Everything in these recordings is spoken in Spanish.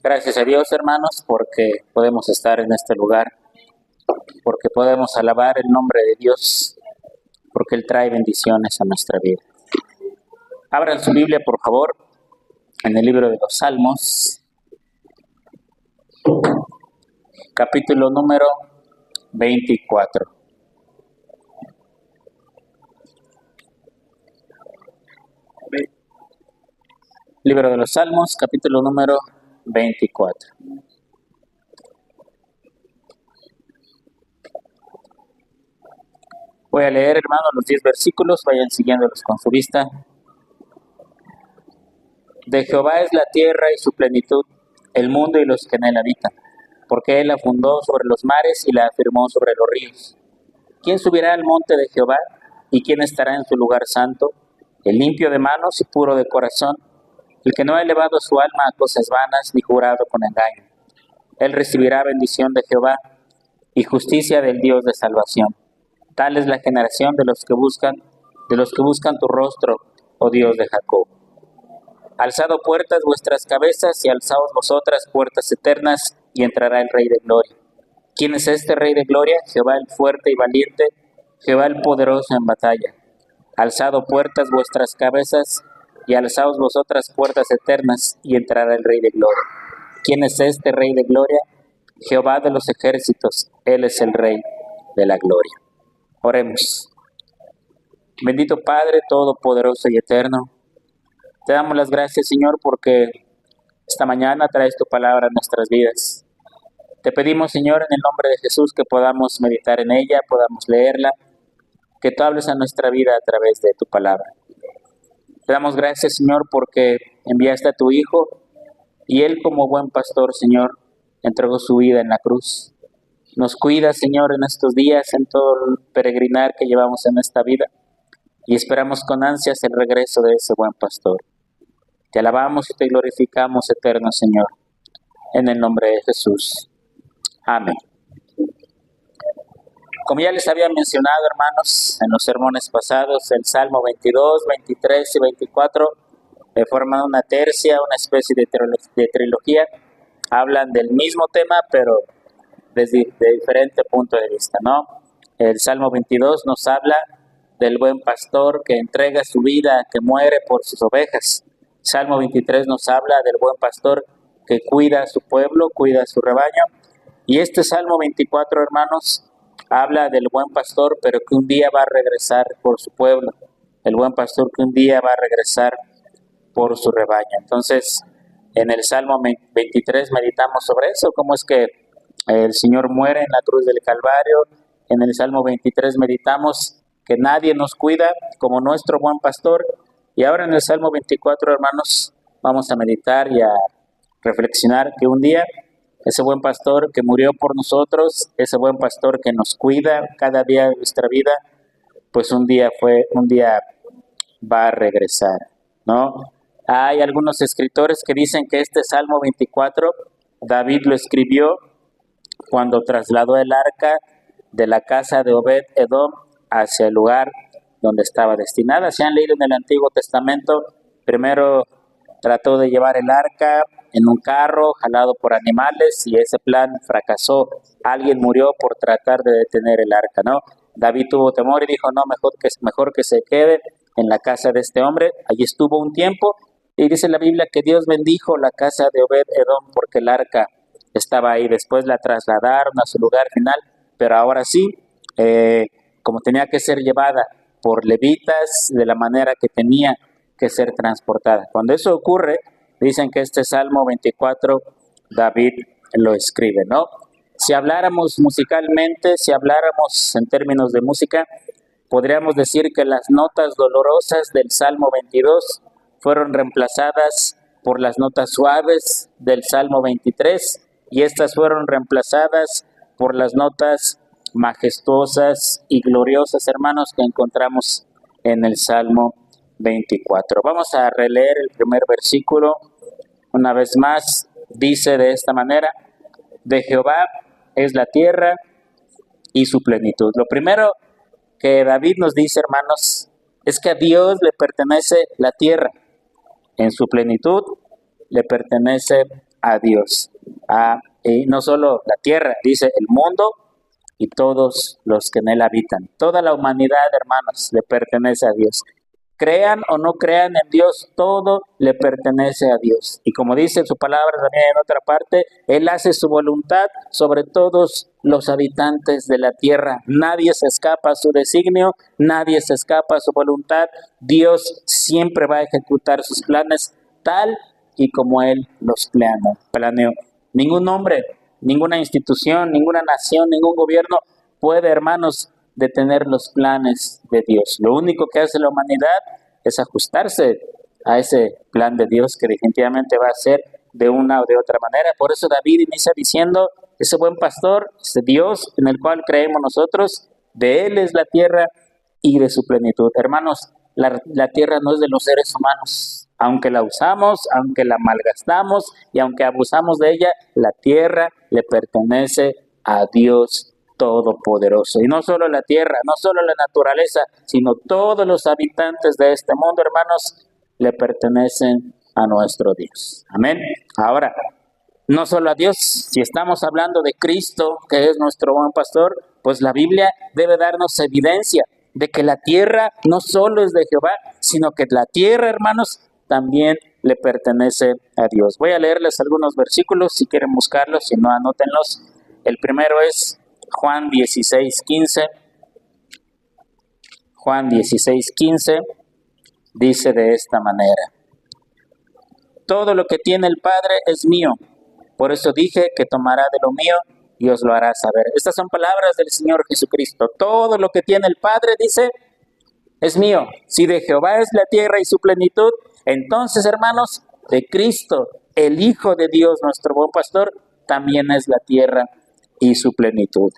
Gracias a Dios, hermanos, porque podemos estar en este lugar, porque podemos alabar el nombre de Dios, porque Él trae bendiciones a nuestra vida. Abran su Biblia, por favor, en el libro de los Salmos, capítulo número 24. Libro de los Salmos, capítulo número 24. Voy a leer, hermano, los 10 versículos, vayan siguiéndolos con su vista. De Jehová es la tierra y su plenitud, el mundo y los que en él habitan, porque él la fundó sobre los mares y la afirmó sobre los ríos. ¿Quién subirá al monte de Jehová? ¿Y quién estará en su lugar santo? El limpio de manos y puro de corazón, el que no ha elevado su alma a cosas vanas ni jurado con engaño. Él recibirá bendición de Jehová y justicia del Dios de salvación. Tal es la generación de los que buscan tu rostro, oh Dios de Jacob. Alzado puertas vuestras cabezas y alzaos vosotras puertas eternas, y entrará el Rey de Gloria. ¿Quién es este Rey de Gloria? Jehová el fuerte y valiente, Jehová el poderoso en batalla. Alzado puertas vuestras cabezas y alzaos vosotras puertas eternas, y entrará el Rey de Gloria. ¿Quién es este Rey de Gloria? Jehová de los ejércitos, Él es el Rey de la Gloria. Oremos. Bendito Padre todopoderoso y eterno, te damos las gracias, Señor, porque esta mañana traes tu palabra a nuestras vidas. Te pedimos, Señor, en el nombre de Jesús, que podamos meditar en ella, podamos leerla, que tú hables a nuestra vida a través de tu palabra. Te damos gracias, Señor, porque enviaste a tu Hijo y Él, como buen pastor, Señor, entregó su vida en la cruz. Nos cuida, Señor, en estos días, en todo el peregrinar que llevamos en esta vida, y esperamos con ansias el regreso de ese buen pastor. Te alabamos y te glorificamos, eterno Señor, en el nombre de Jesús. Amén. Como ya les había mencionado, hermanos, en los sermones pasados, el Salmo 22, 23 y 24 forman una tercia, una especie de trilogía. Hablan del mismo tema, pero desde diferente punto de vista, ¿no? El Salmo 22 nos habla del buen pastor que entrega su vida, que muere por sus ovejas. Salmo 23 nos habla del buen pastor que cuida a su pueblo, cuida a su rebaño. Y este Salmo 24, hermanos, habla del buen pastor, pero que un día va a regresar por su pueblo. El buen pastor que un día va a regresar por su rebaño. Entonces, en el Salmo 23 meditamos sobre eso, cómo es que el Señor muere en la cruz del Calvario. En el Salmo 23 meditamos que nadie nos cuida como nuestro buen pastor. Y ahora en el Salmo 24, hermanos, vamos a meditar y a reflexionar que un día ese buen pastor que murió por nosotros, ese buen pastor que nos cuida cada día de nuestra vida, pues un día va a regresar, ¿no? Hay algunos escritores que dicen que este Salmo 24, David lo escribió cuando trasladó el arca de la casa de Obed-Edom hacia el lugar donde estaba destinada. Si han leído en el Antiguo Testamento, primero trató de llevar el arca en un carro jalado por animales y ese plan fracasó. Alguien murió por tratar de detener el arca, ¿no? David tuvo temor y dijo, no, mejor que se quede en la casa de este hombre. Allí estuvo un tiempo y dice la Biblia que Dios bendijo la casa de Obed-Edom porque el arca estaba ahí. Después la trasladaron a su lugar final, pero ahora sí, como tenía que ser llevada por levitas, de la manera que tenía que ser transportada. Cuando eso ocurre, dicen que este Salmo 24, David lo escribe, ¿no? Si habláramos musicalmente, si habláramos en términos de música, podríamos decir que las notas dolorosas del Salmo 22 fueron reemplazadas por las notas suaves del Salmo 23, y estas fueron reemplazadas por las notas majestuosas y gloriosas, hermanos, que encontramos en el Salmo 24. Vamos a releer el primer versículo. Una vez más, dice de esta manera: de Jehová es la tierra y su plenitud. Lo primero que David nos dice, hermanos, es que a Dios le pertenece la tierra. En su plenitud le pertenece a Dios. Y no solo la tierra, dice el mundo y todos los que en él habitan. Toda la humanidad, hermanos, le pertenece a Dios. Crean o no crean en Dios, todo le pertenece a Dios. Y como dice su palabra también en otra parte, Él hace su voluntad sobre todos los habitantes de la tierra. Nadie se escapa a su designio, nadie se escapa a su voluntad. Dios siempre va a ejecutar sus planes tal y como Él los planeó. Ningún hombre, ninguna institución, ninguna nación, ningún gobierno puede, hermanos, detener los planes de Dios. Lo único que hace la humanidad es ajustarse a ese plan de Dios que definitivamente va a ser de una o de otra manera. Por eso David inicia diciendo, ese buen pastor, ese Dios en el cual creemos nosotros, de Él es la tierra y de su plenitud. Hermanos, la tierra no es de los seres humanos. Aunque la usamos, aunque la malgastamos y aunque abusamos de ella, la tierra le pertenece a Dios Todopoderoso. Y no solo la tierra, no solo la naturaleza, sino todos los habitantes de este mundo, hermanos, le pertenecen a nuestro Dios. Amén. Ahora, no solo a Dios, si estamos hablando de Cristo, que es nuestro buen pastor, pues la Biblia debe darnos evidencia de que la tierra no solo es de Jehová, sino que la tierra, hermanos, también le pertenece a Dios. Voy a leerles algunos versículos, si quieren buscarlos, si no, anótenlos. El primero es Juan 16:15. Juan 16:15 dice de esta manera: todo lo que tiene el Padre es mío, por eso dije que tomará de lo mío y os lo hará saber. Estas son palabras del Señor Jesucristo. Todo lo que tiene el Padre, dice, es mío. Si de Jehová es la tierra y su plenitud, entonces, hermanos, de Cristo, el Hijo de Dios, nuestro buen pastor, también es la tierra y su plenitud.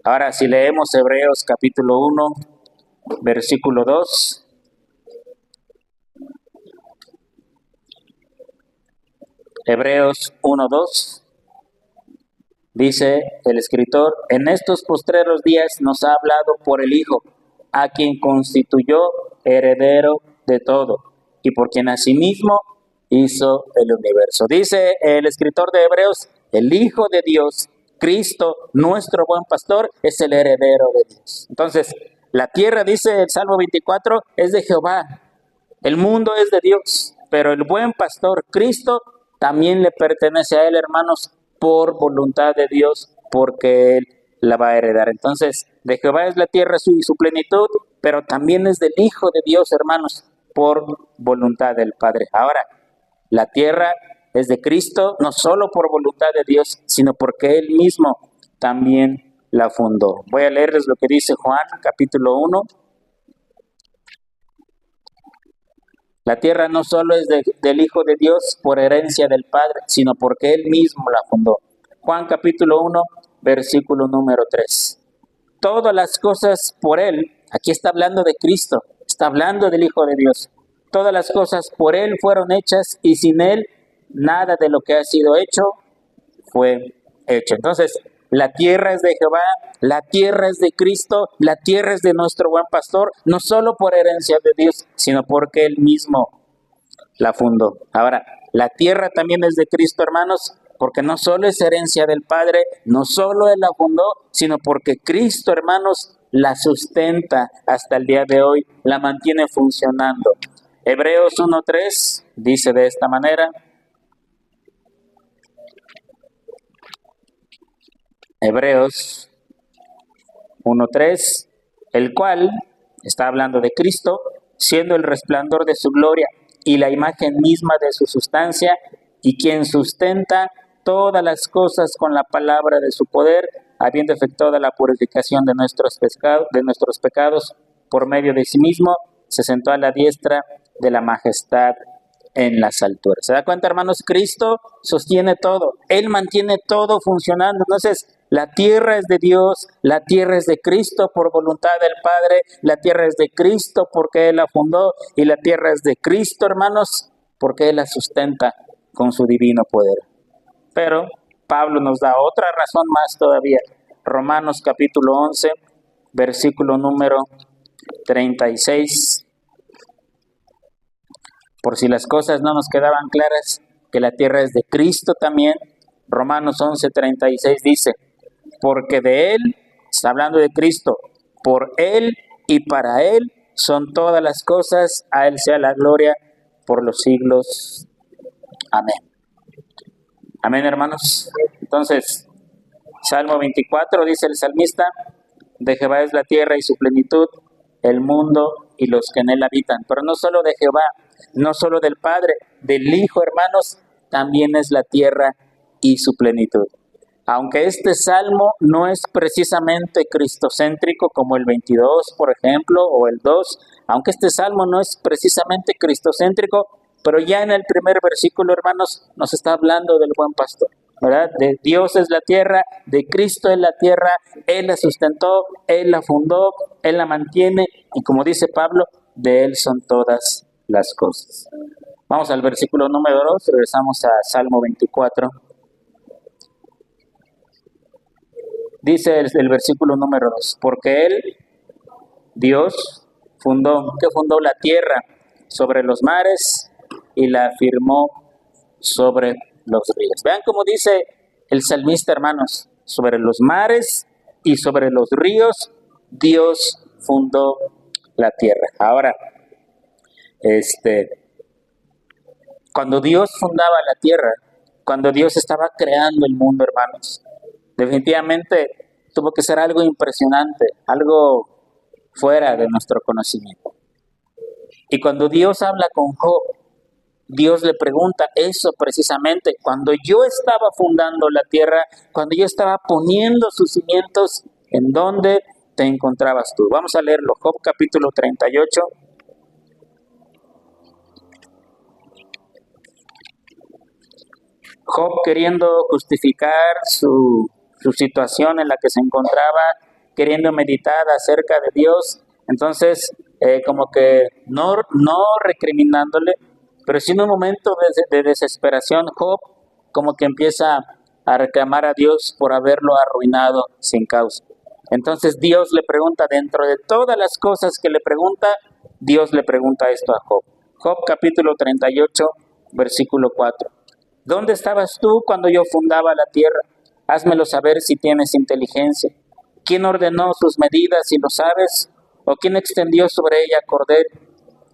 Ahora, si leemos Hebreos capítulo 1, versículo 2. Hebreos 1:2. Dice el escritor, en estos postreros días nos ha hablado por el Hijo, a quien constituyó heredero de todo, y por quien asimismo hizo el universo. Dice el escritor de Hebreos, el Hijo de Dios, Cristo, nuestro buen pastor, es el heredero de Dios. Entonces, la tierra, dice el Salmo 24, es de Jehová. El mundo es de Dios, pero el buen pastor, Cristo, también le pertenece a Él, hermanos, por voluntad de Dios, porque Él la va a heredar. Entonces, de Jehová es la tierra y su plenitud, pero también es del Hijo de Dios, hermanos, por voluntad del Padre. Ahora, la tierra es de Cristo, no solo por voluntad de Dios, sino porque Él mismo también la fundó. Voy a leerles lo que dice Juan, capítulo 1. La tierra no solo es del Hijo de Dios por herencia del Padre, sino porque Él mismo la fundó. Juan capítulo 1, versículo número 3. Todas las cosas por Él, aquí está hablando de Cristo, está hablando del Hijo de Dios. Todas las cosas por Él fueron hechas y sin Él nada de lo que ha sido hecho fue hecho. Entonces, la tierra es de Jehová, la tierra es de Cristo, la tierra es de nuestro buen pastor, no solo por herencia de Dios, sino porque Él mismo la fundó. Ahora, la tierra también es de Cristo, hermanos, porque no solo es herencia del Padre, no solo Él la fundó, sino porque Cristo, hermanos, la sustenta hasta el día de hoy, la mantiene funcionando. Hebreos 1:3 dice de esta manera. Hebreos 1:3, el cual está hablando de Cristo, siendo el resplandor de su gloria y la imagen misma de su sustancia, y quien sustenta todas las cosas con la palabra de su poder, habiendo efectuado la purificación de nuestros pecados por medio de sí mismo, se sentó a la diestra de la majestad en las alturas. ¿Se da cuenta, hermanos? Cristo sostiene todo, Él mantiene todo funcionando. Entonces, la tierra es de Dios, la tierra es de Cristo por voluntad del Padre, la tierra es de Cristo porque Él la fundó, y la tierra es de Cristo, hermanos, porque Él la sustenta con su divino poder. Pero Pablo nos da otra razón más todavía. Romanos capítulo 11, versículo número 36. Por si las cosas no nos quedaban claras, que la tierra es de Cristo también. Romanos 11:36 dice, porque de Él, está hablando de Cristo, por Él y para Él son todas las cosas, a Él sea la gloria por los siglos. Amén. Amén, hermanos. Entonces, Salmo 24 dice el salmista, de Jehová es la tierra y su plenitud, el mundo y los que en él habitan. Pero no solo de Jehová, no solo del Padre, del Hijo, hermanos, también es la tierra y su plenitud. Aunque este salmo no es precisamente cristocéntrico como el 22, por ejemplo, o el 2, aunque este salmo no es precisamente cristocéntrico, pero ya en el primer versículo, hermanos, nos está hablando del buen pastor, ¿verdad? De Dios es la tierra, de Cristo es la tierra, Él la sustentó, Él la fundó, Él la mantiene, y como dice Pablo, de Él son todas las cosas. Vamos al versículo número 2, regresamos a Salmo 24. Dice el versículo número 2, porque Él, Dios, ¿qué fundó? La tierra sobre los mares y la afirmó sobre los ríos. Vean cómo dice el salmista, hermanos, sobre los mares y sobre los ríos, Dios fundó la tierra. Ahora, cuando Dios fundaba la tierra, cuando Dios estaba creando el mundo, hermanos, definitivamente tuvo que ser algo impresionante, algo fuera de nuestro conocimiento. Y cuando Dios habla con Job, Dios le pregunta eso precisamente, cuando yo estaba fundando la tierra, cuando yo estaba poniendo sus cimientos, ¿en dónde te encontrabas tú? Vamos a leerlo, Job capítulo 38. Job, queriendo justificar su situación en la que se encontraba, queriendo meditar acerca de Dios, entonces como que no recriminándole, pero sí en un momento de desesperación, Job como que empieza a reclamar a Dios por haberlo arruinado sin causa. Entonces Dios le pregunta, dentro de todas las cosas que le pregunta, Dios le pregunta esto a Job. Job capítulo 38, versículo 4. ¿Dónde estabas tú cuando yo fundaba la tierra? Házmelo saber si tienes inteligencia. ¿Quién ordenó sus medidas, si lo sabes? ¿O quién extendió sobre ella cordel?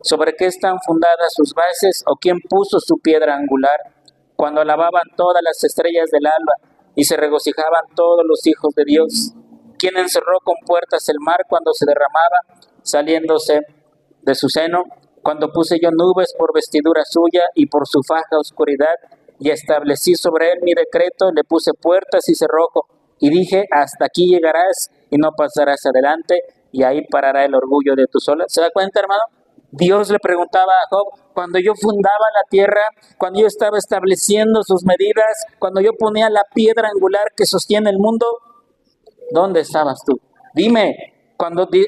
¿Sobre qué están fundadas sus bases? ¿O quién puso su piedra angular? Cuando alababan todas las estrellas del alba y se regocijaban todos los hijos de Dios. ¿Quién encerró con puertas el mar cuando se derramaba, saliéndose de su seno? Cuando puse yo nubes por vestidura suya y por su faja oscuridad, y establecí sobre él mi decreto, le puse puertas y cerrojo, y dije, hasta aquí llegarás y no pasarás adelante, y ahí parará el orgullo de tus olas. ¿Se da cuenta, hermano? Dios le preguntaba a Job, cuando yo fundaba la tierra, cuando yo estaba estableciendo sus medidas, cuando yo ponía la piedra angular que sostiene el mundo, ¿dónde estabas tú? Dime.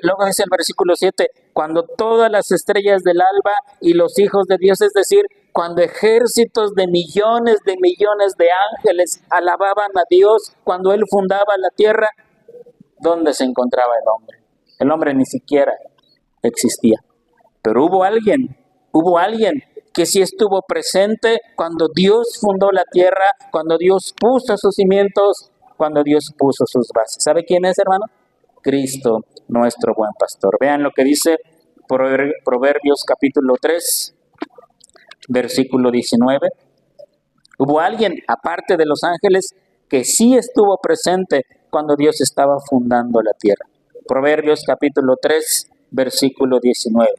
Luego dice el versículo 7, cuando todas las estrellas del alba y los hijos de Dios, es decir, cuando ejércitos de millones de ángeles alababan a Dios, cuando Él fundaba la tierra, ¿dónde se encontraba el hombre? El hombre ni siquiera existía. Pero hubo alguien que sí estuvo presente cuando Dios fundó la tierra, cuando Dios puso sus cimientos, cuando Dios puso sus bases. ¿Sabe quién es, hermano? Cristo, nuestro buen pastor. Vean lo que dice Proverbios capítulo 3, versículo 19. Hubo alguien, aparte de los ángeles, que sí estuvo presente cuando Dios estaba fundando la tierra. Proverbios capítulo 3, versículo 19.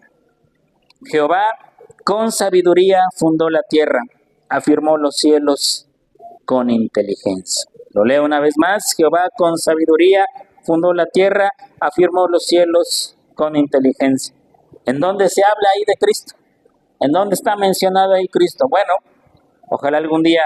Jehová con sabiduría fundó la tierra, afirmó los cielos con inteligencia. Lo leo una vez más. Jehová con sabiduría fundó la tierra, afirmó los cielos con inteligencia. ¿En dónde se habla ahí de Cristo? ¿En dónde está mencionado ahí Cristo? Bueno, ojalá algún día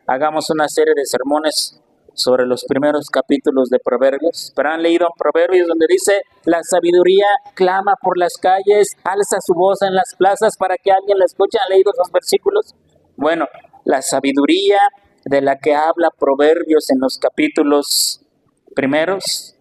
hagamos una serie de sermones sobre los primeros capítulos de Proverbios. Pero han leído Proverbios donde dice, la sabiduría clama por las calles, alza su voz en las plazas para que alguien la escuche. ¿Han leído esos versículos? Bueno, la sabiduría de la que habla Proverbios en los capítulos primeros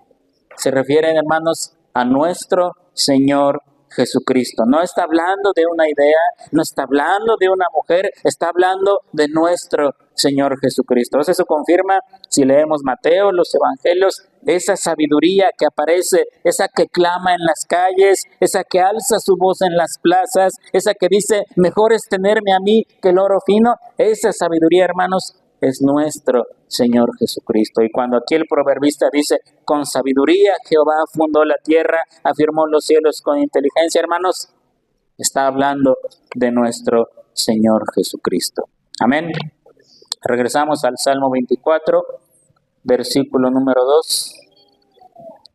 se refieren, hermanos, a nuestro Señor Jesucristo. No está hablando de una idea, no está hablando de una mujer, está hablando de nuestro Señor Jesucristo. Eso confirma, si leemos Mateo, los evangelios, esa sabiduría que aparece, esa que clama en las calles, esa que alza su voz en las plazas, esa que dice, mejor es tenerme a mí que el oro fino. Esa sabiduría, hermanos, es nuestro Señor Jesucristo. Y cuando aquí el proverbista dice, con sabiduría Jehová fundó la tierra, afirmó los cielos con inteligencia, hermanos, está hablando de nuestro Señor Jesucristo. Amén. Regresamos al Salmo 24, versículo número 2,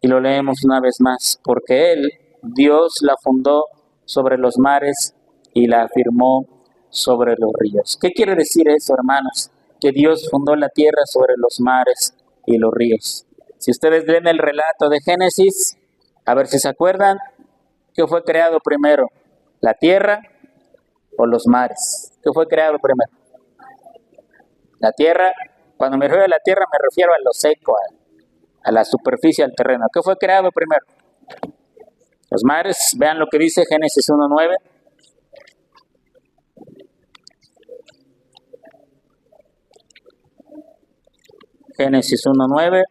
y lo leemos una vez más. Porque Él, Dios, la fundó sobre los mares y la afirmó sobre los ríos. ¿Qué quiere decir eso, hermanos? Que Dios fundó la tierra sobre los mares y los ríos. Si ustedes leen el relato de Génesis, a ver si se acuerdan, ¿qué fue creado primero? ¿La tierra o los mares? ¿Qué fue creado primero? La tierra. Cuando me refiero a la tierra me refiero a lo seco, a la superficie, al terreno. ¿Qué fue creado primero? Los mares. Vean lo que dice Génesis 1:9. Génesis 1:9.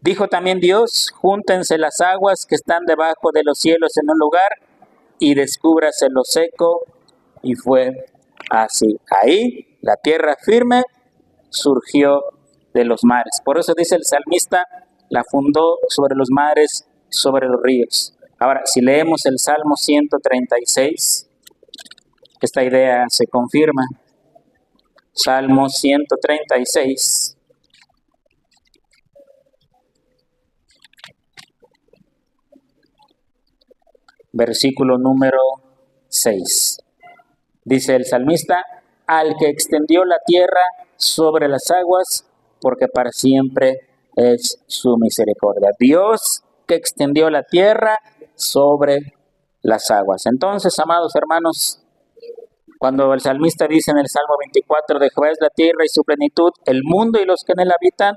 Dijo también Dios, júntense las aguas que están debajo de los cielos en un lugar y descúbrase lo seco, y fue así. Ahí la tierra firme surgió de los mares. Por eso dice el salmista, la fundó sobre los mares, sobre los ríos. Ahora, si leemos el Salmo 136, esta idea se confirma. Salmo 136. Versículo número 6. Dice el salmista, al que extendió la tierra sobre las aguas, porque para siempre es su misericordia. Dios que extendió la tierra sobre las aguas. Entonces, amados hermanos, cuando el salmista dice en el Salmo 24, de Jehová es la tierra y su plenitud, el mundo y los que en él habitan,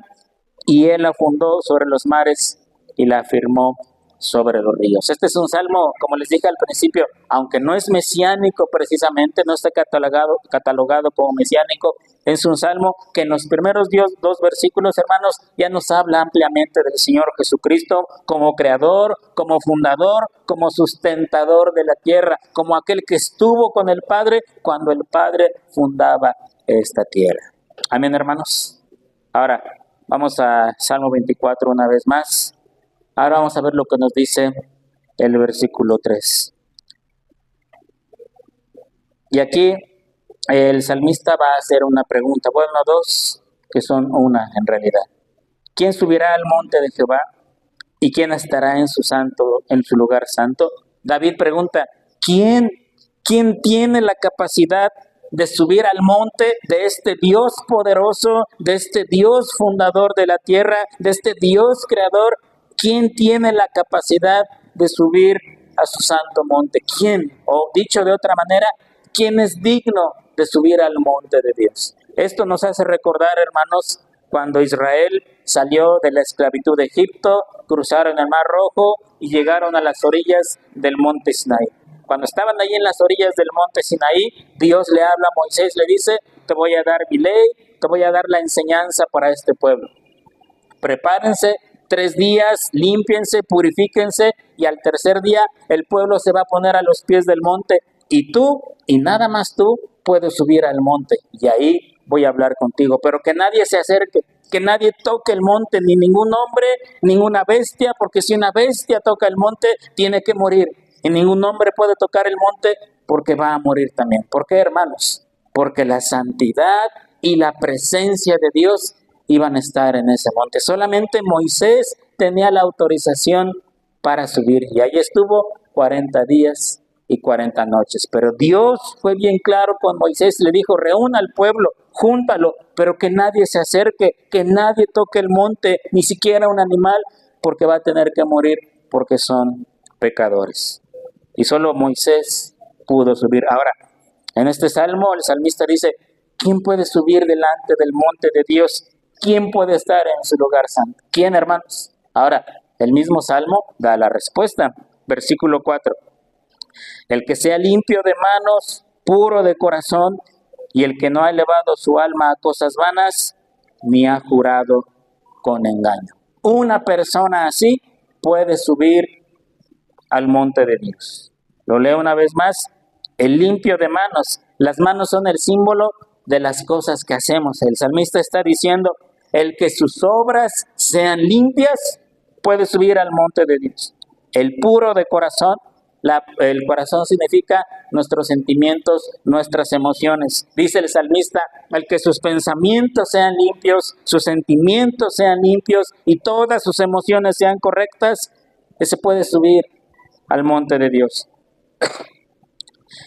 y él la fundó sobre los mares y la afirmó sobre los ríos. Este es un salmo, como les dije al principio, aunque no es mesiánico precisamente, no está catalogado como mesiánico, es un salmo que en los primeros dos versículos, hermanos, ya nos habla ampliamente del Señor Jesucristo como creador, como fundador, como sustentador de la tierra, como aquel que estuvo con el Padre cuando el Padre fundaba esta tierra. Amén, hermanos. Ahora, vamos a Salmo 24 una vez más. Ahora vamos a ver lo que nos dice el versículo 3. Y aquí el salmista va a hacer una pregunta, bueno, dos, que son una en realidad. ¿Quién subirá al monte de Jehová? ¿Y quién estará en su lugar santo? David pregunta, ¿quién tiene la capacidad de subir al monte de este Dios poderoso, de este Dios fundador de la tierra, de este Dios creador? ¿Quién tiene la capacidad de subir a su santo monte? ¿Quién? O dicho de otra manera, ¿quién es digno de subir al monte de Dios? Esto nos hace recordar, hermanos, cuando Israel salió de la esclavitud de Egipto, cruzaron el Mar Rojo y llegaron a las orillas del monte Sinaí. Cuando estaban ahí en las orillas del monte Sinaí, Dios le habla a Moisés, le dice, te voy a dar mi ley, te voy a dar la enseñanza para este pueblo. Prepárense 3 días, límpiense, purifíquense, y al tercer día el pueblo se va a poner a los pies del monte, y tú, y nada más tú, puedes subir al monte, y ahí voy a hablar contigo, pero que nadie se acerque, que nadie toque el monte, ni ningún hombre, ninguna bestia, porque si una bestia toca el monte, tiene que morir, y ningún hombre puede tocar el monte, porque va a morir también. ¿Por qué, hermanos? Porque la santidad y la presencia de Dios iban a estar en ese monte. Solamente Moisés tenía la autorización para subir, y ahí estuvo 40 días y 40 noches. Pero Dios fue bien claro con Moisés, le dijo, reúna al pueblo, júntalo, pero que nadie se acerque, que nadie toque el monte, ni siquiera un animal, porque va a tener que morir, porque son pecadores. Y solo Moisés pudo subir. Ahora, en este salmo, el salmista dice, ¿quién puede subir delante del monte de Dios? ¿Quién puede estar en su lugar santo? ¿Quién, hermanos? Ahora, el mismo Salmo da la respuesta. Versículo 4. El que sea limpio de manos, puro de corazón, y el que no ha elevado su alma a cosas vanas, ni ha jurado con engaño. Una persona así puede subir al monte de Dios. Lo leo una vez más. El limpio de manos. Las manos son el símbolo de las cosas que hacemos. El salmista está diciendo, el que sus obras sean limpias, puede subir al monte de Dios. El puro de corazón. El corazón significa nuestros sentimientos, nuestras emociones. Dice el salmista, el que sus pensamientos sean limpios, sus sentimientos sean limpios y todas sus emociones sean correctas, ese puede subir al monte de Dios.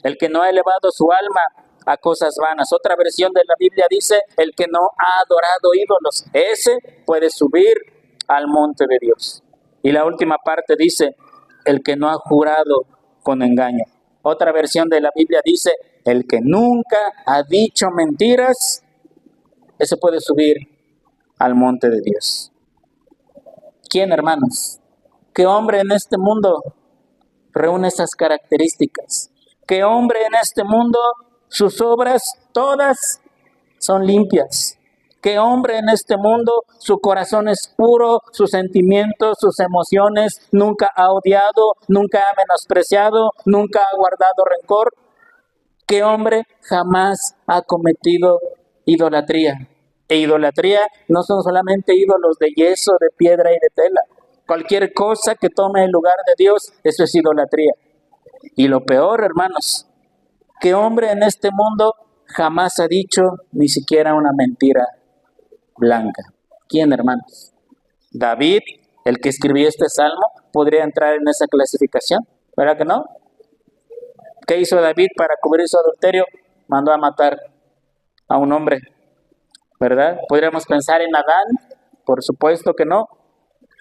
El que no ha elevado su alma a cosas vanas. Otra versión de la Biblia dice, el que no ha adorado ídolos, ese puede subir al monte de Dios. Y la última parte dice, el que no ha jurado con engaño. Otra versión de la Biblia dice, el que nunca ha dicho mentiras, ese puede subir al monte de Dios. ¿Quién, hermanos? ¿Qué hombre en este mundo reúne esas características? ¿Qué hombre en este mundo, sus obras todas son limpias? ¿Qué hombre en este mundo, su corazón es puro, sus sentimientos, sus emociones, nunca ha odiado, nunca ha menospreciado, nunca ha guardado rencor? ¿Qué hombre jamás ha cometido idolatría? E idolatría no son solamente ídolos de yeso, de piedra y de tela. Cualquier cosa que tome el lugar de Dios, eso es idolatría. Y lo peor, hermanos, ¿qué hombre en este mundo jamás ha dicho ni siquiera una mentira blanca? ¿Quién, hermanos? David, el que escribió este salmo, podría entrar en esa clasificación, ¿verdad que no? ¿Qué hizo David para cubrir su adulterio? Mandó a matar a un hombre, ¿verdad? ¿Podríamos pensar en Adán? Por supuesto que no.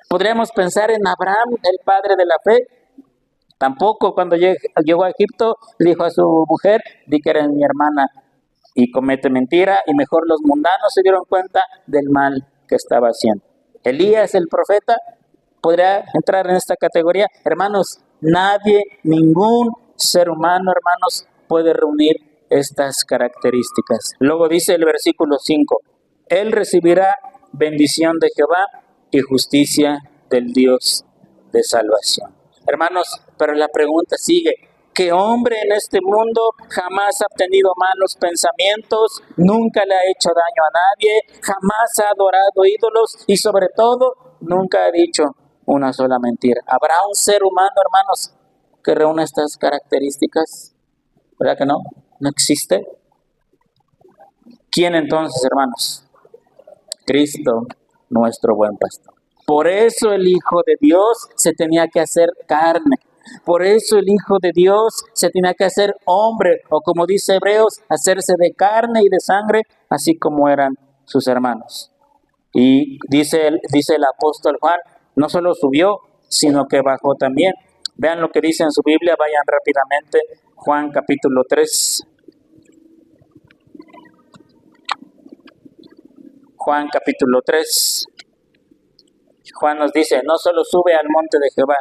¿Podríamos pensar en Abraham, el padre de la fe? Tampoco. Cuando llegó a Egipto, le dijo a su mujer, di que eres mi hermana y comete mentira, y mejor los mundanos se dieron cuenta del mal que estaba haciendo. Elías, el profeta, podría entrar en esta categoría. Hermanos, nadie, ningún ser humano, hermanos, puede reunir estas características. Luego dice el versículo 5, él recibirá bendición de Jehová y justicia del Dios de salvación. Hermanos, pero la pregunta sigue, ¿qué hombre en este mundo jamás ha tenido malos pensamientos, nunca le ha hecho daño a nadie, jamás ha adorado ídolos y sobre todo nunca ha dicho una sola mentira? ¿Habrá un ser humano, hermanos, que reúna estas características? ¿Verdad que no? ¿No existe? ¿Quién entonces, hermanos? Cristo, nuestro buen pastor. Por eso el Hijo de Dios se tenía que hacer carne. Por eso el Hijo de Dios se tenía que hacer hombre, o como dice Hebreos, hacerse de carne y de sangre, así como eran sus hermanos. Y dice el apóstol Juan, no solo subió, sino que bajó también. Vean lo que dice en su Biblia, vayan rápidamente, Juan capítulo 3. Juan capítulo 3. Juan nos dice, no solo sube al monte de Jehová,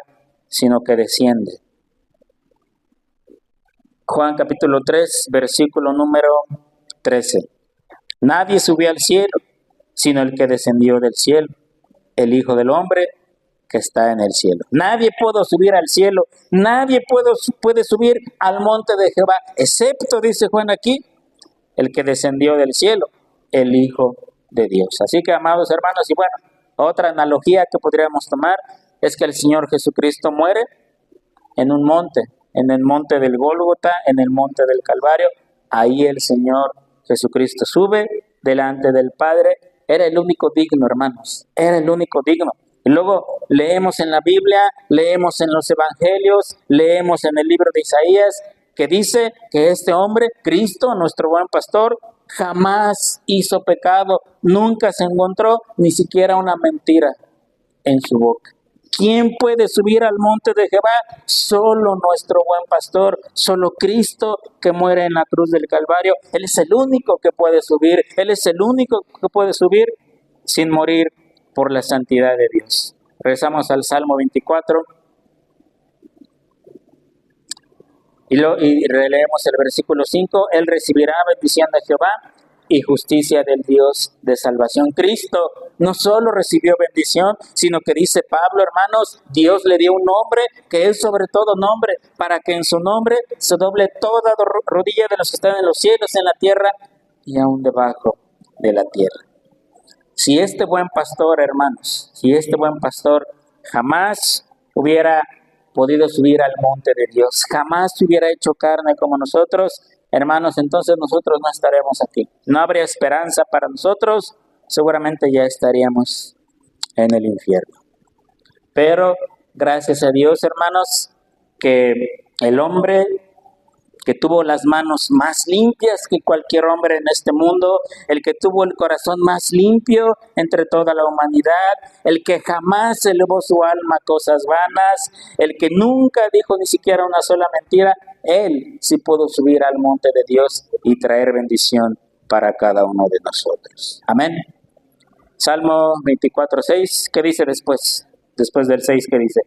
sino que desciende. Juan capítulo 3, versículo número 13. Nadie subió al cielo, sino el que descendió del cielo, el Hijo del Hombre que está en el cielo. Nadie puede subir al cielo, nadie puede subir al monte de Jehová, excepto, dice Juan aquí, el que descendió del cielo, el Hijo de Dios. Así que, amados hermanos, y bueno, otra analogía que podríamos tomar es que el Señor Jesucristo muere en un monte, en el monte del Gólgota, en el monte del Calvario. Ahí el Señor Jesucristo sube delante del Padre. Era el único digno, hermanos, era el único digno. Y luego leemos en la Biblia, leemos en los Evangelios, leemos en el libro de Isaías, que dice que este hombre, Cristo, nuestro buen pastor, jamás hizo pecado, nunca se encontró ni siquiera una mentira en su boca. ¿Quién puede subir al monte de Jehová? Solo nuestro buen pastor, solo Cristo que muere en la cruz del Calvario. Él es el único que puede subir, Él es el único que puede subir sin morir por la santidad de Dios. Regresamos al Salmo 24. Y releemos el versículo 5, él recibirá bendición de Jehová y justicia del Dios de salvación. Cristo no solo recibió bendición, sino que dice Pablo, hermanos, Dios le dio un nombre que es sobre todo nombre, para que en su nombre se doble toda rodilla de los que están en los cielos, en la tierra y aún debajo de la tierra. Si este buen pastor, hermanos, si este buen pastor jamás hubiera podido subir al monte de Dios, jamás se hubiera hecho carne como nosotros, hermanos, entonces nosotros no estaremos aquí. No habría esperanza para nosotros, seguramente ya estaríamos en el infierno. Pero gracias a Dios, hermanos, que el hombre que tuvo las manos más limpias que cualquier hombre en este mundo, el que tuvo el corazón más limpio entre toda la humanidad, el que jamás elevó su alma a cosas vanas, el que nunca dijo ni siquiera una sola mentira, él sí pudo subir al monte de Dios y traer bendición para cada uno de nosotros. Amén. Salmo 24:6, ¿qué dice después? Después del 6, ¿qué dice?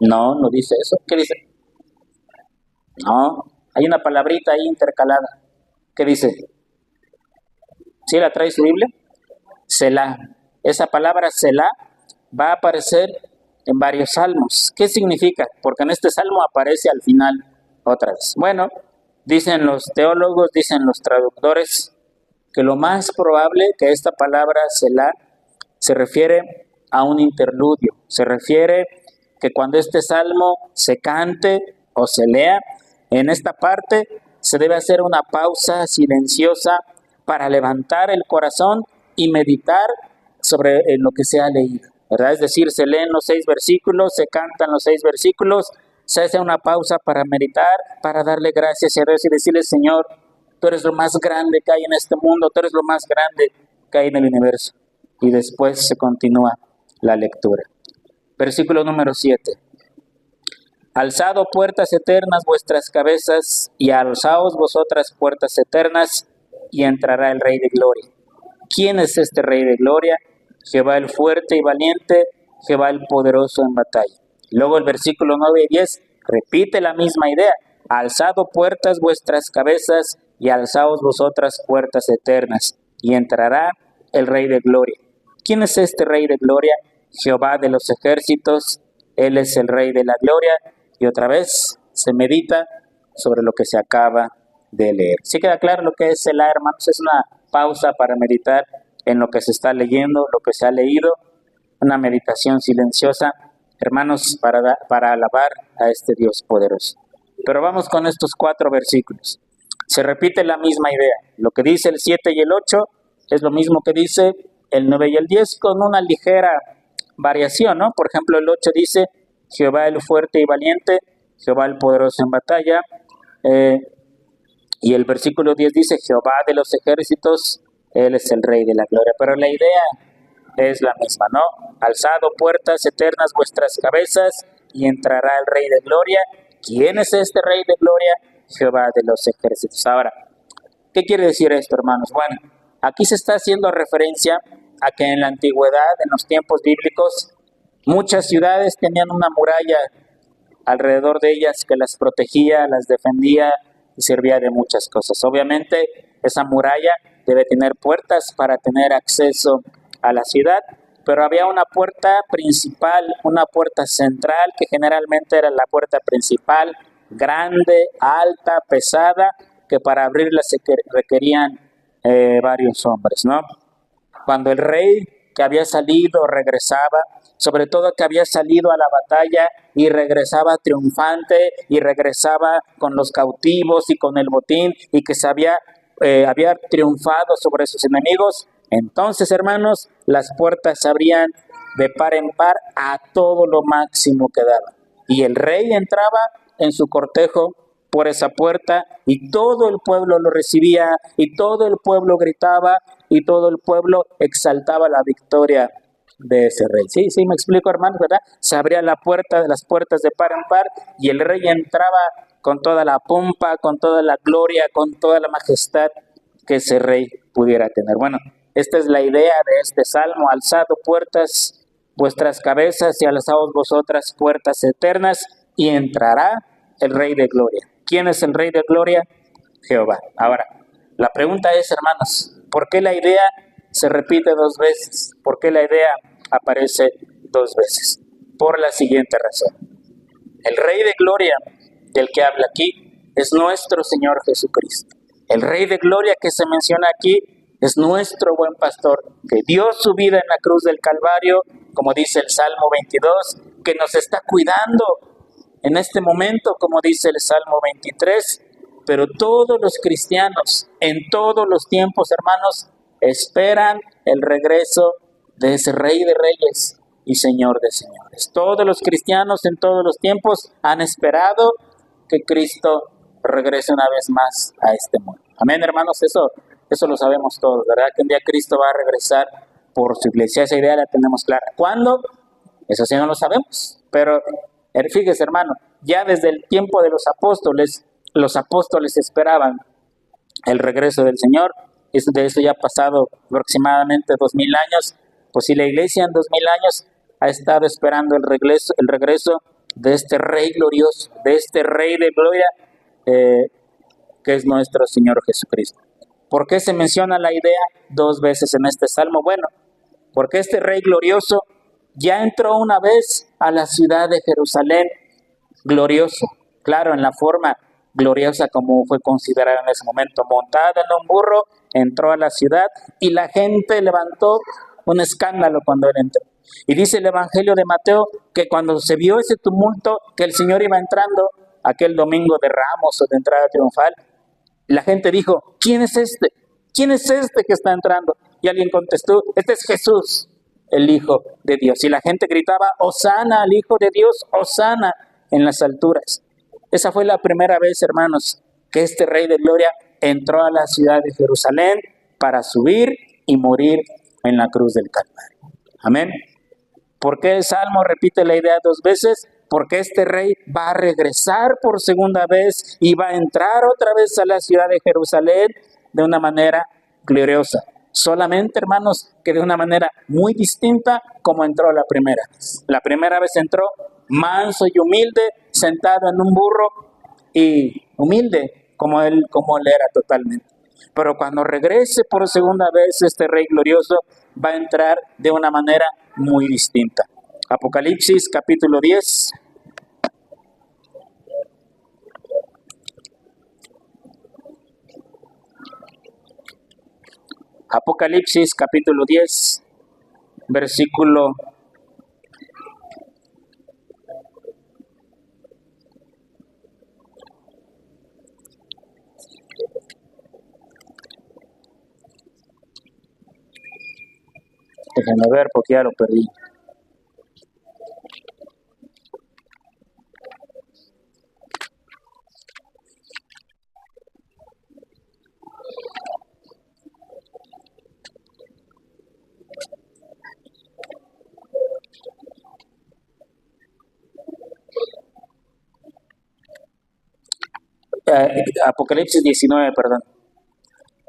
No dice eso. ¿Qué dice? No, hay una palabrita ahí intercalada. ¿Qué dice? ¿Sí la trae su Biblia? Selah. Esa palabra Selah va a aparecer en varios salmos. ¿Qué significa? Porque en este salmo aparece al final otra vez. Bueno, dicen los teólogos, dicen los traductores, que lo más probable que esta palabra Selah se refiere a un interludio. Se refiere que cuando este salmo se cante o se lea, en esta parte se debe hacer una pausa silenciosa para levantar el corazón y meditar sobre lo que se ha leído, ¿verdad? Es decir, se leen los 6 versículos, se cantan los 6 versículos, se hace una pausa para meditar, para darle gracias a Dios y decirle, Señor, tú eres lo más grande que hay en este mundo, tú eres lo más grande que hay en el universo. Y después se continúa la lectura. Versículo número 7. Alzado puertas eternas vuestras cabezas, y alzaos vosotras puertas eternas, y entrará el Rey de Gloria. ¿Quién es este Rey de Gloria? Jehová el fuerte y valiente, Jehová el poderoso en batalla. Luego el versículo 9 y 10 repite la misma idea. Alzado puertas vuestras cabezas, y alzaos vosotras puertas eternas, y entrará el Rey de Gloria. ¿Quién es este Rey de Gloria? Jehová de los ejércitos, Él es el Rey de la Gloria. Y otra vez se medita sobre lo que se acaba de leer. ¿Sí queda claro lo que es Selah, hermanos? Es una pausa para meditar en lo que se está leyendo, lo que se ha leído, una meditación silenciosa, hermanos, para alabar a este Dios poderoso. Pero vamos con estos 4 versículos. Se repite la misma idea. Lo que dice el 7 y el 8 es lo mismo que dice el 9 y el 10, con una ligera variación, ¿no? Por ejemplo, el 8 dice, Jehová el fuerte y valiente, Jehová el poderoso en batalla. Y el versículo 10 dice, Jehová de los ejércitos, Él es el Rey de la Gloria. Pero la idea es la misma, ¿no? Alzado puertas eternas vuestras cabezas, y entrará el Rey de Gloria. ¿Quién es este Rey de Gloria? Jehová de los ejércitos. Ahora, ¿qué quiere decir esto, hermanos? Bueno, aquí se está haciendo referencia a que en la antigüedad, en los tiempos bíblicos, muchas ciudades tenían una muralla alrededor de ellas que las protegía, las defendía y servía de muchas cosas. Obviamente, esa muralla debe tener puertas para tener acceso a la ciudad, pero había una puerta principal, una puerta central, que generalmente era la puerta principal, grande, alta, pesada, que para abrirla se requerían varios hombres, ¿no? Cuando el rey que había salido regresaba, sobre todo que había salido a la batalla y regresaba triunfante y regresaba con los cautivos y con el botín y que había triunfado sobre sus enemigos, entonces, hermanos, las puertas se abrían de par en par a todo lo máximo que daba. Y el rey entraba en su cortejo por esa puerta y todo el pueblo lo recibía y todo el pueblo gritaba y todo el pueblo exaltaba la victoria de ese rey. Sí, me explico, hermanos, ¿verdad? Se abría las puertas de par en par y el rey entraba con toda la pompa, con toda la gloria, con toda la majestad que ese rey pudiera tener. Bueno, esta es la idea de este salmo. Alzado puertas vuestras cabezas y alzaos vosotras puertas eternas, y entrará el Rey de Gloria. ¿Quién es el Rey de Gloria? Jehová. Ahora, la pregunta es, hermanos, ¿por qué la idea se repite dos veces? ¿Por qué la idea aparece dos veces? Por la siguiente razón. El Rey de Gloria del que habla aquí es nuestro Señor Jesucristo. El Rey de Gloria que se menciona aquí es nuestro buen pastor, que dio su vida en la cruz del Calvario, como dice el Salmo 22, que nos está cuidando en este momento, como dice el Salmo 23, pero todos los cristianos, en todos los tiempos, hermanos, esperan el regreso de ese Rey de Reyes y Señor de Señores. Todos los cristianos en todos los tiempos han esperado que Cristo regrese una vez más a este mundo. Amén, hermanos, eso lo sabemos todos, ¿verdad? Que un día Cristo va a regresar por su iglesia. Esa idea la tenemos clara. ¿Cuándo? Eso sí no lo sabemos. Pero fíjese, hermano, ya desde el tiempo de los apóstoles esperaban el regreso del Señor. De eso ya ha pasado aproximadamente 2000 años. Pues si la iglesia en 2000 años ha estado esperando el regreso de este Rey glorioso, de este Rey de gloria, que es nuestro Señor Jesucristo. ¿Por qué se menciona la idea dos veces en este salmo? Bueno, porque este Rey glorioso ya entró una vez a la ciudad de Jerusalén, glorioso, claro, en la forma gloriosa como fue considerada en ese momento, montada en un burro, entró a la ciudad y la gente levantó un escándalo cuando él entró. Y dice el Evangelio de Mateo que cuando se vio ese tumulto, que el Señor iba entrando aquel domingo de Ramos o de entrada triunfal, la gente dijo, ¿quién es este? ¿Quién es este que está entrando? Y alguien contestó, este es Jesús, el Hijo de Dios. Y la gente gritaba, Hosana al Hijo de Dios, Hosana en las alturas. Esa fue la primera vez, hermanos, que este Rey de Gloria entró a la ciudad de Jerusalén para subir y morir en la cruz del Calvario. Amén. ¿Por qué el Salmo repite la idea dos veces? Porque este Rey va a regresar por segunda vez y va a entrar otra vez a la ciudad de Jerusalén de una manera gloriosa. Solamente, hermanos, que de una manera muy distinta como entró la primera vez. La primera vez entró manso y humilde, sentado en un burro y humilde como él era totalmente. Pero cuando regrese por segunda vez este Rey glorioso, va a entrar de una manera muy distinta. Apocalipsis capítulo 10. Apocalipsis capítulo 10, versículo 'Déjenme ver porque ya lo perdí. Apocalipsis 19, perdón.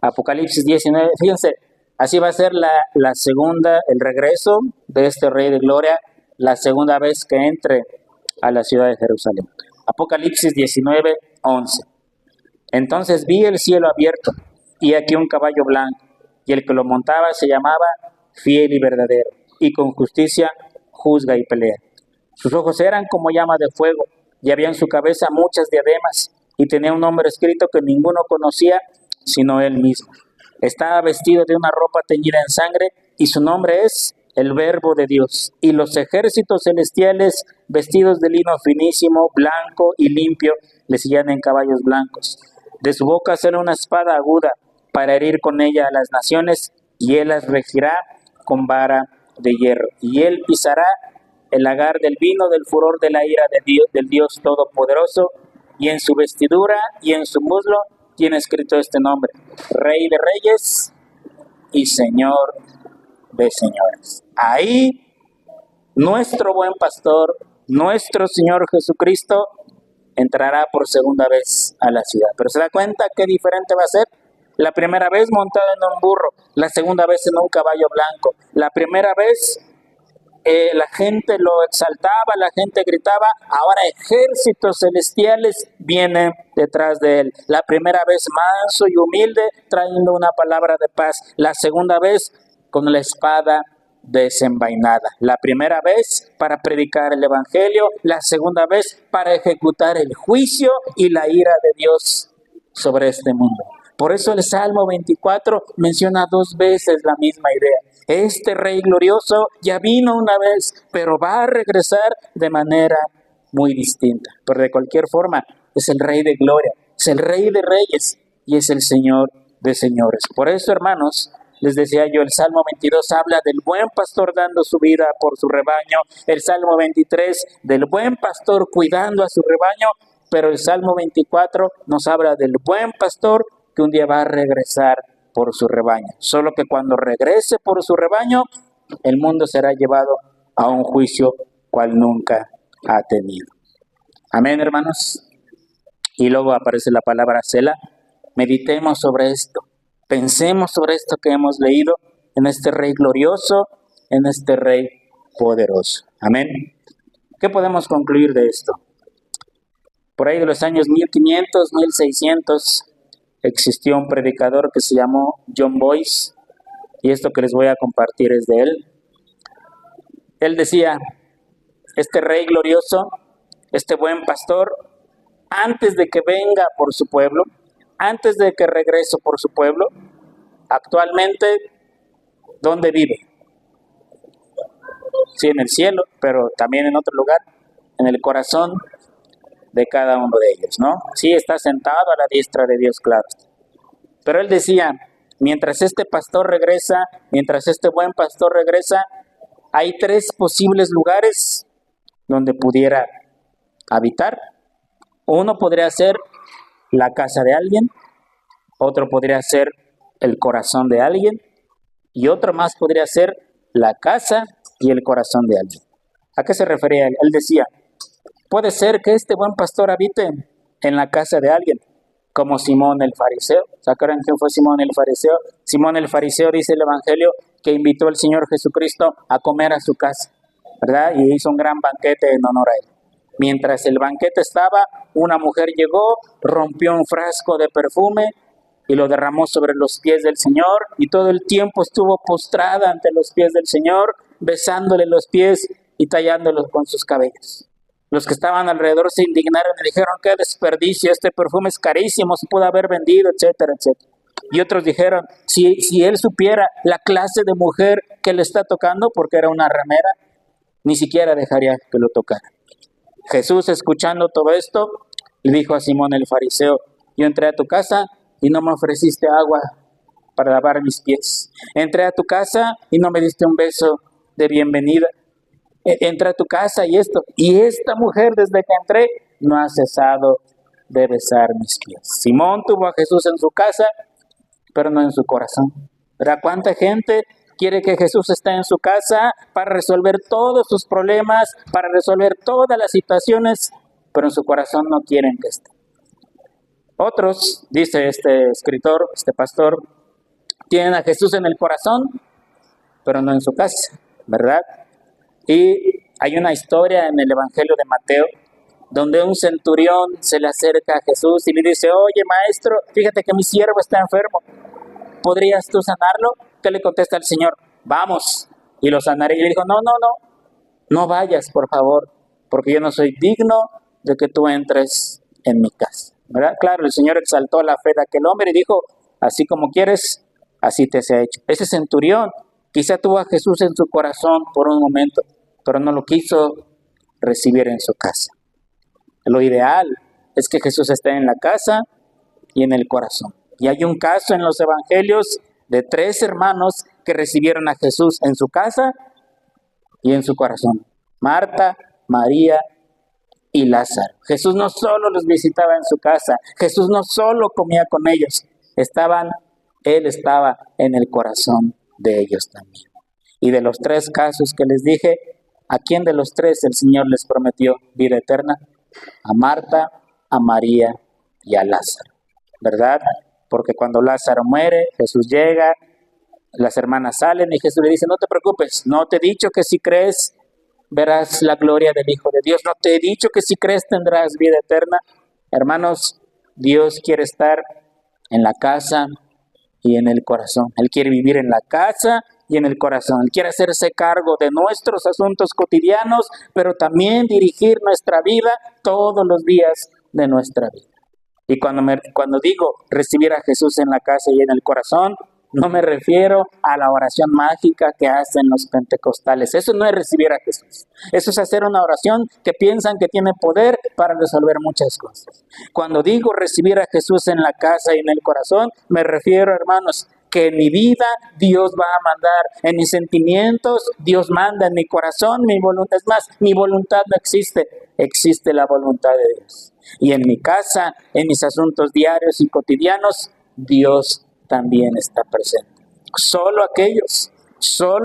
Apocalipsis 19, fíjense, así va a ser la segunda, el regreso de este Rey de Gloria, la segunda vez que entre a la ciudad de Jerusalén. Apocalipsis 19, 11. Entonces vi el cielo abierto, y aquí un caballo blanco, y el que lo montaba se llamaba Fiel y Verdadero, y con justicia juzga y pelea. Sus ojos eran como llamas de fuego, y había en su cabeza muchas diademas, y tenía un nombre escrito que ninguno conocía, sino él mismo. Estaba vestido de una ropa teñida en sangre, y su nombre es el Verbo de Dios. Y los ejércitos celestiales, vestidos de lino finísimo, blanco y limpio, le seguían en caballos blancos. De su boca sale una espada aguda, para herir con ella a las naciones, y él las regirá con vara de hierro. Y él pisará el lagar del vino del furor de la ira del Dios Todopoderoso, y en su vestidura y en su muslo tiene escrito este nombre: Rey de Reyes y Señor de Señores. Ahí nuestro buen pastor, nuestro Señor Jesucristo, entrará por segunda vez a la ciudad. Pero se da cuenta qué diferente va a ser. La primera vez montado en un burro, la segunda vez en un caballo blanco. La primera vez la gente lo exaltaba, la gente gritaba, ahora ejércitos celestiales vienen detrás de él. La primera vez manso y humilde, trayendo una palabra de paz. La segunda vez con la espada desenvainada. La primera vez para predicar el evangelio, la segunda vez para ejecutar el juicio y la ira de Dios sobre este mundo. Por eso el Salmo 24 menciona 2 veces la misma idea. Este Rey glorioso ya vino una vez, pero va a regresar de manera muy distinta. Pero de cualquier forma, es el Rey de gloria, es el Rey de reyes y es el Señor de señores. Por eso, hermanos, les decía yo, el Salmo 22 habla del buen pastor dando su vida por su rebaño, el Salmo 23 del buen pastor cuidando a su rebaño, pero el Salmo 24 nos habla del buen pastor que un día va a regresar por su rebaño. Solo que cuando regrese por su rebaño, el mundo será llevado a un juicio cual nunca ha tenido. Amén, hermanos. Y luego aparece la palabra Selah. Meditemos sobre esto. Pensemos sobre esto que hemos leído, en este Rey glorioso, en este Rey poderoso. Amén. ¿Qué podemos concluir de esto? Por ahí de los años 1500, 1600, existió un predicador que se llamó John Boyce, y esto que les voy a compartir es de él. Él decía, este Rey glorioso, este buen pastor, antes de que venga por su pueblo, antes de que regrese por su pueblo, actualmente, ¿dónde vive? Sí, en el cielo, pero también en otro lugar, en el corazón de cada uno de ellos, ¿no? Sí, está sentado a la diestra de Dios, claro. Pero él decía, mientras este pastor regresa, mientras este buen pastor regresa, hay 3 posibles lugares donde pudiera habitar. Uno podría ser la casa de alguien, otro podría ser el corazón de alguien, y otro más podría ser la casa y el corazón de alguien. ¿A qué se refería él? Él decía, puede ser que este buen pastor habite en la casa de alguien, como Simón el fariseo. ¿Se acuerdan quién fue Simón el fariseo? Simón el fariseo, dice el Evangelio, que invitó al Señor Jesucristo a comer a su casa, ¿verdad? Y hizo un gran banquete en honor a él. Mientras el banquete estaba, una mujer llegó, rompió un frasco de perfume y lo derramó sobre los pies del Señor, y todo el tiempo estuvo postrada ante los pies del Señor, besándole los pies y tallándolos con sus cabellos. Los que estaban alrededor se indignaron y dijeron, qué desperdicio, este perfume es carísimo, se pudo haber vendido, etcétera, etcétera. Y otros dijeron, si él supiera la clase de mujer que le está tocando, porque era una ramera, ni siquiera dejaría que lo tocara. Jesús, escuchando todo esto, le dijo a Simón el fariseo, yo entré a tu casa y no me ofreciste agua para lavar mis pies. Entré a tu casa y no me diste un beso de bienvenida. Entré a tu casa y esto. Y esta mujer, desde que entré, no ha cesado de besar mis pies. Simón tuvo a Jesús en su casa, pero no en su corazón. ¿Verdad? ¿Cuánta gente quiere que Jesús esté en su casa para resolver todos sus problemas, para resolver todas las situaciones, pero en su corazón no quieren que esté? Otros, dice este escritor, este pastor, tienen a Jesús en el corazón, pero no en su casa, ¿verdad? Y hay una historia en el Evangelio de Mateo, donde un centurión se le acerca a Jesús y le dice, oye maestro, fíjate que mi siervo está enfermo, ¿podrías tú sanarlo? ¿Qué le contesta el Señor? Vamos, y lo sanaré. Y le dijo, no vayas, por favor, porque yo no soy digno de que tú entres en mi casa, ¿verdad? Claro, el Señor exaltó la fe de aquel hombre y dijo, así como quieres, así te sea hecho. Ese centurión quizá tuvo a Jesús en su corazón por un momento, pero no lo quiso recibir en su casa. Lo ideal es que Jesús esté en la casa y en el corazón. Y hay un caso en los evangelios de 3 hermanos que recibieron a Jesús en su casa y en su corazón. Marta, María y Lázaro. Jesús no solo los visitaba en su casa, Jesús no solo comía con ellos, Él estaba en el corazón de ellos también. Y de los 3 casos que les dije, ¿a quién de los 3 el Señor les prometió vida eterna? A Marta, a María y a Lázaro, ¿verdad? Porque cuando Lázaro muere, Jesús llega, las hermanas salen y Jesús le dice, no te preocupes, no te he dicho que si crees verás la gloria del Hijo de Dios. No te he dicho que si crees tendrás vida eterna. Hermanos, Dios quiere estar en la casa y en el corazón. Él quiere vivir en la casa y en el corazón. Él quiere hacerse cargo de nuestros asuntos cotidianos, pero también dirigir nuestra vida todos los días de nuestra vida. Y cuando digo recibir a Jesús en la casa y en el corazón, no me refiero a la oración mágica que hacen los pentecostales. Eso no es recibir a Jesús. Eso es hacer una oración que piensan que tiene poder para resolver muchas cosas. Cuando digo recibir a Jesús en la casa y en el corazón, me refiero, hermanos, que en mi vida Dios va a mandar, en mis sentimientos Dios manda, en mi corazón, mi voluntad. Es más, mi voluntad no existe, existe la voluntad de Dios. Y en mi casa, en mis asuntos diarios y cotidianos, Dios también está presente. Solo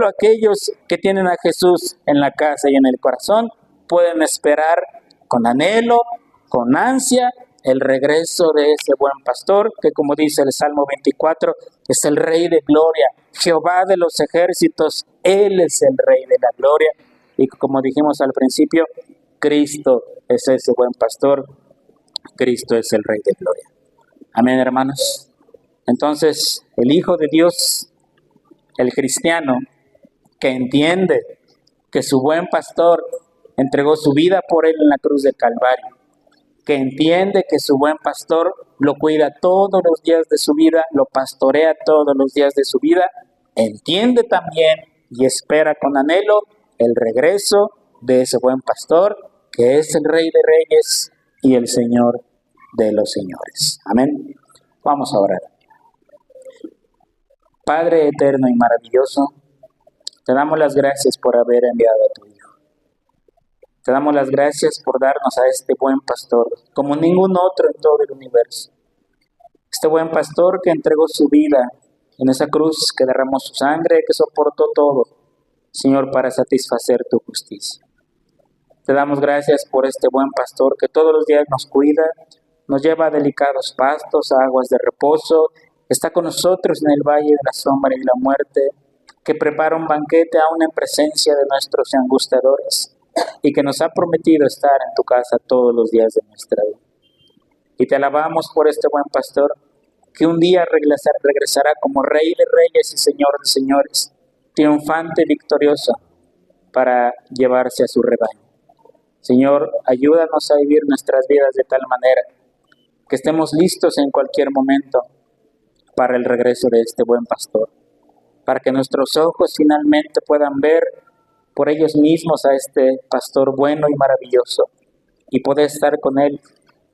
aquellos que tienen a Jesús en la casa y en el corazón pueden esperar con anhelo, con ansia, el regreso de ese buen pastor, que como dice el Salmo 24, es el Rey de gloria, Jehová de los ejércitos, Él es el Rey de la gloria. Y como dijimos al principio, Cristo es ese buen pastor, Cristo es el Rey de gloria. Amén, hermanos. Entonces, el Hijo de Dios, el cristiano, que entiende que su buen pastor entregó su vida por él en la cruz del Calvario, que entiende que su buen pastor lo cuida todos los días de su vida, lo pastorea todos los días de su vida, entiende también y espera con anhelo el regreso de ese buen pastor, que es el Rey de Reyes y el Señor de los señores. Amén. Vamos a orar. Padre eterno y maravilloso, te damos las gracias por haber enviado a tu Hijo. Te damos las gracias por darnos a este buen pastor, como ningún otro en todo el universo. Este buen pastor que entregó su vida en esa cruz, que derramó su sangre, que soportó todo, Señor, para satisfacer tu justicia. Te damos gracias por este buen pastor que todos los días nos cuida, nos lleva a delicados pastos, a aguas de reposo, está con nosotros en el valle de la sombra y de la muerte, que prepara un banquete aún en presencia de nuestros angustiadores y que nos ha prometido estar en tu casa todos los días de nuestra vida. Y te alabamos por este buen pastor que un día regresará como Rey de Reyes y Señor de Señores, triunfante y victorioso para llevarse a su rebaño. Señor, ayúdanos a vivir nuestras vidas de tal manera que estemos listos en cualquier momento para el regreso de este buen pastor, para que nuestros ojos finalmente puedan ver por ellos mismos a este pastor bueno y maravilloso y poder estar con él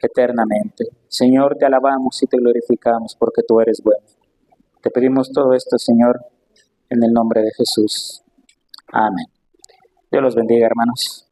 eternamente. Señor, te alabamos y te glorificamos porque tú eres bueno. Te pedimos todo esto, Señor, en el nombre de Jesús. Amén. Dios los bendiga, hermanos.